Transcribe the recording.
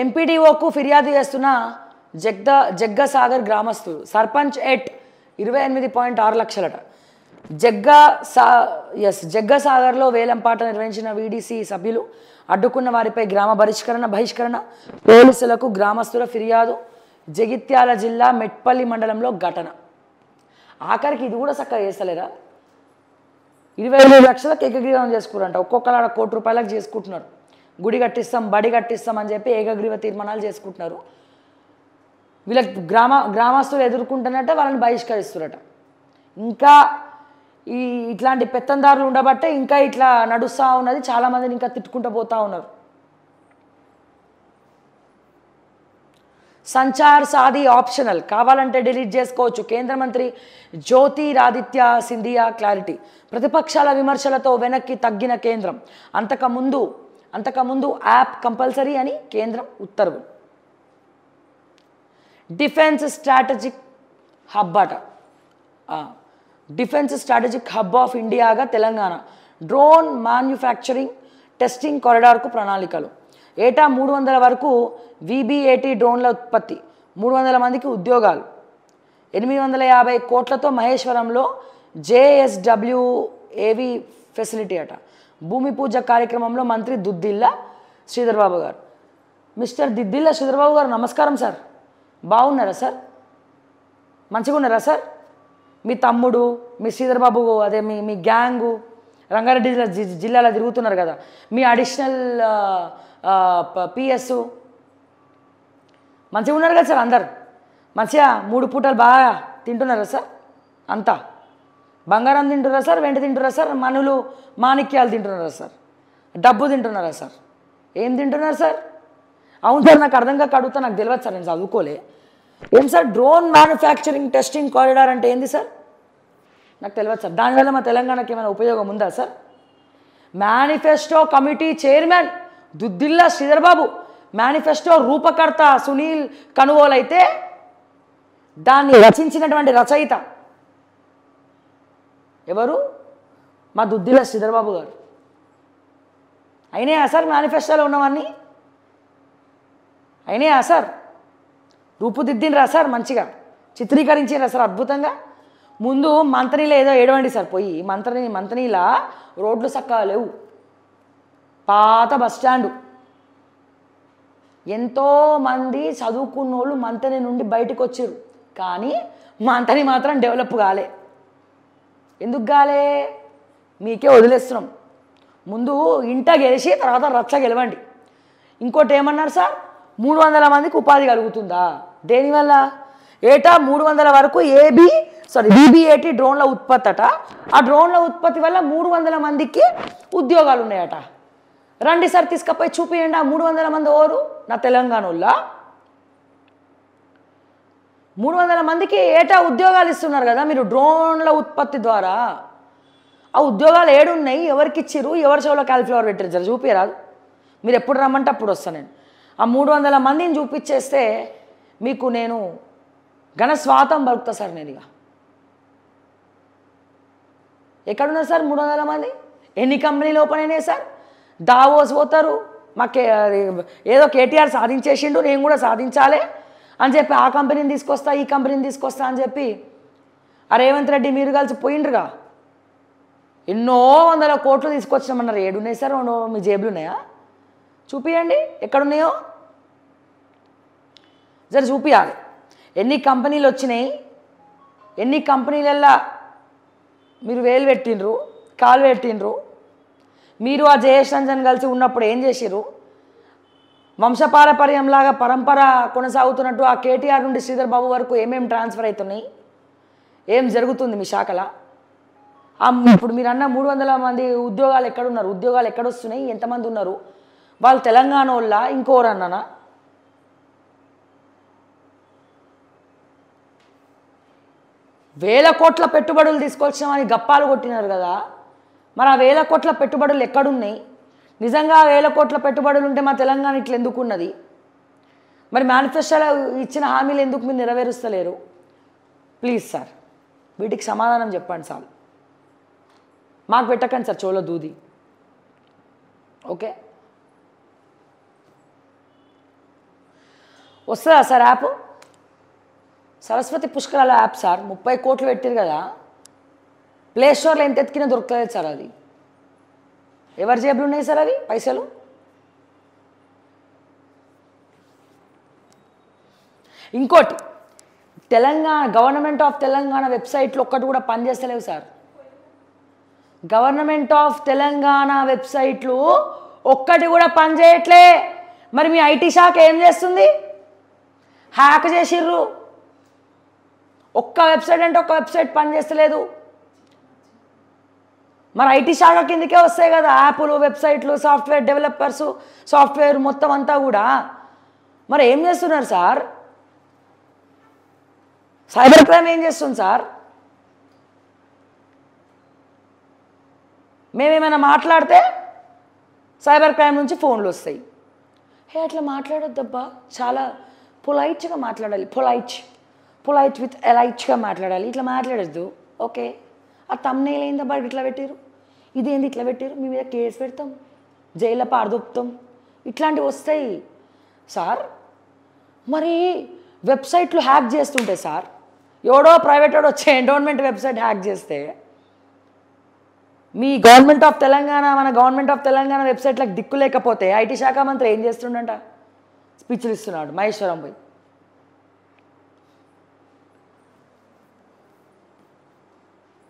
ఎంపీడీఓకు ఫిర్యాదు చేస్తున్న జగ్గసాగర్ గ్రామస్తులు. సర్పంచ్ ఎట్ 28.6 లక్షలట. జగ్గసాగర్లో వేలంపాట నిర్వహించిన వీడీసీ సభ్యులు అడ్డుకున్న వారిపై గ్రామ బహిష్కరణ, పోలీసులకు గ్రామస్తుల ఫిర్యాదు. జగిత్యాల జిల్లా మెట్పల్లి మండలంలో ఘటన. ఆఖరికి ఇది కూడా చక్కగా చేస్తలేరా? 25 లక్షలకు ఏకగ్రీవం చేసుకురంట. ఒక్కొక్కరు 1 కోటి రూపాయలకు చేసుకుంటున్నారు. గుడి కట్టిస్తాం, బడి కట్టిస్తాం అని చెప్పి ఏకగ్రీవ తీర్మానాలు చేసుకుంటున్నారు. వీళ్ళకి గ్రామస్తులు ఎదుర్కొంటున్నట్టే వాళ్ళని బహిష్కరిస్తున్నారట. ఇంకా ఇట్లాంటి పెత్తందారులు ఉండబట్టే ఇంకా ఇట్లా నడుస్తూ ఉన్నది. చాలామందిని ఇంకా తిట్టుకుంటూ పోతూ ఉన్నారు. సంచార్ సాధి ఆప్షనల్, కావాలంటే డిలీట్ చేసుకోవచ్చు. కేంద్ర మంత్రి జ్యోతిరాదిత్య సింధియా క్లారిటీ. ప్రతిపక్షాల విమర్శలతో వెనక్కి తగ్గిన కేంద్రం. అంతకుముందు యాప్ కంపల్సరీ అని కేంద్రం ఉత్తర్వులు. డిఫెన్స్ స్ట్రాటజిక్ హబ్ అట. డిఫెన్స్ స్ట్రాటజిక్ హబ్ ఆఫ్ ఇండియాగా తెలంగాణ. డ్రోన్ మ్యానుఫ్యాక్చరింగ్ టెస్టింగ్ కారిడార్కు ప్రణాళికలు. ఏటా 300 వరకు VB-AT డ్రోన్ల ఉత్పత్తి. 300 మందికి ఉద్యోగాలు. 850 కోట్లతో మహేశ్వరంలో JSWAV ఫెసిలిటీ అట. భూమి పూజ కార్యక్రమంలో మంత్రి దుద్దిల్ల శ్రీధర్బాబు గారు. మిస్టర్ దుద్దిల్ల శ్రీధర్బాబు గారు నమస్కారం సార్. బాగున్నారా సార్? మంచిగా ఉన్నారా సార్? మీ తమ్ముడు, మీ శ్రీధర్బాబు, అదే మీ గ్యాంగు రంగారెడ్డి జిల్లాలో తిరుగుతున్నారు కదా, మీ అడిషనల్ PS మంచిగా ఉన్నారు కదా సార్? అందరు మంచిగా 3 పూటలు బాగా తింటున్నారా సార్? అంతా బంగారం తింటున్నారా సార్? వెండి తింటున్నారా సార్? మనులు మాణిక్యాలు తింటున్నారా సార్? డబ్బు తింటున్నారా సార్? ఏం తింటున్నారు సార్? అవును సార్, నాకు అర్థం కాక అడుగుతా, నాకు తెలియదు సార్, నేను చదువుకోలే. ఏం sir drone manufacturing testing corridor అంటే ఏంది సార్? నాకు తెలియదు సార్. దానివల్ల మా తెలంగాణకి ఏమైనా ఉపయోగం ఉందా sir? Manifesto committee chairman Duddilla Sridhar Babu, manifesto రూపకర్త సునీల్ కనుగోలు అయితే దాన్ని రచించినటువంటి రచయిత ఎవరు? మా దుద్దిల్ల శ్రీధర్బాబు గారు. అయినాయా సార్ మేనిఫెస్టోలో ఉన్నవన్నీ? అయినాయా సార్? రూపుదిద్దినరా సార్? మంచిగా చిత్రీకరించారా సార్? అద్భుతంగా. ముందు మంతనీలో ఏదో ఏడవండి సార్, పోయి మంతనీలా రోడ్లు చక్కగా లేవు. పాత బస్టాండు. ఎంతోమంది చదువుకున్నోళ్ళు మంతని నుండి బయటకు వచ్చారు, కానీ మంతని మాత్రం డెవలప్ కాలే. ఎందుకు కాలే? మీకే వదిలేస్తున్నాం. ముందు ఇంట గెలిచి తర్వాత రచ్చ గెలవండి. ఇంకోటి ఏమన్నారు సార్? 300 మందికి ఉపాధి కలుగుతుందా? దేనివల్ల? ఏటా 300 వరకు VB-AT డ్రోన్ల ఉత్పత్తి అట. ఆ డ్రోన్ల ఉత్పత్తి వల్ల 300 మందికి ఉద్యోగాలు ఉన్నాయట. రండి సార్, తీసుకపోయి చూపియండి. ఆ 300 మంది ఓరు? నా తెలంగాణలో 300 మందికి ఏటా ఉద్యోగాలు ఇస్తున్నారు కదా మీరు డ్రోన్ల ఉత్పత్తి ద్వారా. ఆ ఉద్యోగాలు ఏడున్నాయి? ఎవరికి ఇచ్చిర్రు? ఎవరి చెవులో కాలిఫ్లవర్ పెట్టారు? జర చూపిరాదు. మీరు ఎప్పుడు రమ్మంటే అప్పుడు వస్తాను నేను. ఆ 300 మందిని చూపించేస్తే మీకు నేను ఘన స్వాతం పలుకుతా సార్. నేను ఇక ఎక్కడున్నారు సార్ 300 మంది? ఎన్ని కంపెనీలు ఓపెన్ అయినాయి సార్? దావోస్ పోతారు. మాకు ఏదో కేటీఆర్ సాధించేసిండు, నేను కూడా సాధించాలి అని చెప్పి ఆ కంపెనీని తీసుకొస్తా, ఈ కంపెనీని తీసుకొస్తా అని చెప్పి ఆ రేవంత్ రెడ్డి మీరు కలిసి పోయిండ్రుగా. ఎన్నో 100 కోట్లు తీసుకొచ్చినామన్నారు. ఏడున్నాయి సార్? మీ జేబులు ఉన్నాయా? చూపియండి ఎక్కడున్నాయో. జర చూపియాలి. ఎన్ని కంపెనీలు వచ్చినాయి, ఎన్ని కంపెనీలల్లో మీరు వేలు పెట్టిండ్రు, కాలు పెట్టిండ్రు. మీరు ఆ జయేష్ రంజన్ కలిసి ఉన్నప్పుడు ఏం చేసిర్రు? వంశపారపర్యంలాగా పరంపర కొనసాగుతున్నట్టు ఆ కేటీఆర్ నుండి శ్రీధర్ బాబు వరకు ఏమేమి ట్రాన్స్ఫర్ అవుతున్నాయి? ఏం జరుగుతుంది మీ శాఖల? ఇప్పుడు మీరు అన్న 300 మంది ఉద్యోగాలు ఎక్కడున్నారు? ఉద్యోగాలు ఎక్కడొస్తున్నాయి? ఎంతమంది ఉన్నారు? వాళ్ళు తెలంగాణ వాళ్ళ ఇంకోరు అన్నానా? వేల కోట్ల పెట్టుబడులు తీసుకొచ్చామని గప్పాలు కొట్టినారు కదా. మరి ఆ 1000 కోట్ల పెట్టుబడులు ఎక్కడున్నాయి? నిజంగా 1000 కోట్ల పెట్టుబడులు ఉంటే మా తెలంగాణ ఇట్లా ఎందుకు ఉన్నది? మరి మేనిఫెస్టోలో ఇచ్చిన హామీలు ఎందుకు మీరు నెరవేరుస్తలేరు? ప్లీజ్ సార్, వీటికి సమాధానం చెప్పండి సార్. మాకు పెట్టకండి సార్ చోలో దూది. ఓకే. వస్తుందా సార్ యాప్? సరస్వతి పుష్కరాల యాప్ సార్ 30 కోట్లు పెట్టారు కదా, ప్లే స్టోర్లో ఎంత ఎత్తికినా దొరకలేదు సార్. అది ఎవరి జేబులు ఉన్నాయి సార్ అది పైసలు? ఇంకోటి, తెలంగాణ గవర్నమెంట్ ఆఫ్ తెలంగాణ వెబ్సైట్లు ఒక్కటి కూడా పనిచేస్తలేవు సార్. గవర్నమెంట్ ఆఫ్ తెలంగాణ వెబ్సైట్లు ఒక్కటి కూడా పనిచేయట్లే. మరి మీ ఐటీ శాఖ ఏం చేస్తుంది? హ్యాక్ చేసిర్రు. ఒక్క వెబ్సైట్ అంటే ఒక్క వెబ్సైట్ పనిచేస్తలేదు. మరి ఐటీ శాఖ కిందకే వస్తాయి కదా యాప్లు, వెబ్సైట్లు, సాఫ్ట్వేర్ డెవలపర్స్, సాఫ్ట్వేర్ మొత్తం అంతా కూడా. మరి ఏం చేస్తున్నారు సార్? సైబర్ క్రైమ్ ఏం చేస్తుంది సార్? మేమేమైనా మాట్లాడితే సైబర్ క్రైమ్ నుంచి ఫోన్లు వస్తాయి. అట్లా మాట్లాడొద్దబ్బా, చాలా పొలైట్గా మాట్లాడాలి. పొలైట్ విత్ ఎలైట్గా మాట్లాడాలి. ఇట్లా మాట్లాడద్దు. ఓకే, ఆ తమ్నేల్ ఏందబ్బా ఇట్లా పెట్టారు, ఇదేంది ఇట్లా పెట్టారు, మీ మీద కేసు పెడతాం, జైల్లో పారదొప్పుతాం, ఇట్లాంటివి వస్తాయి సార్. మరి వెబ్సైట్లు హ్యాక్ చేస్తుంటాయి సార్. ఎవడో ప్రైవేట్ వాడు వచ్చే ఎండోన్మెంట్ వెబ్సైట్ హ్యాక్ చేస్తే మీ గవర్నమెంట్ ఆఫ్ తెలంగాణ, మన గవర్నమెంట్ ఆఫ్ తెలంగాణ వెబ్సైట్లకు దిక్కు లేకపోతే ఐటీ శాఖ మంత్రి ఏం చేస్తుండంట? స్పీచ్లు ఇస్తున్నాడు మహేశ్వరం పోయి.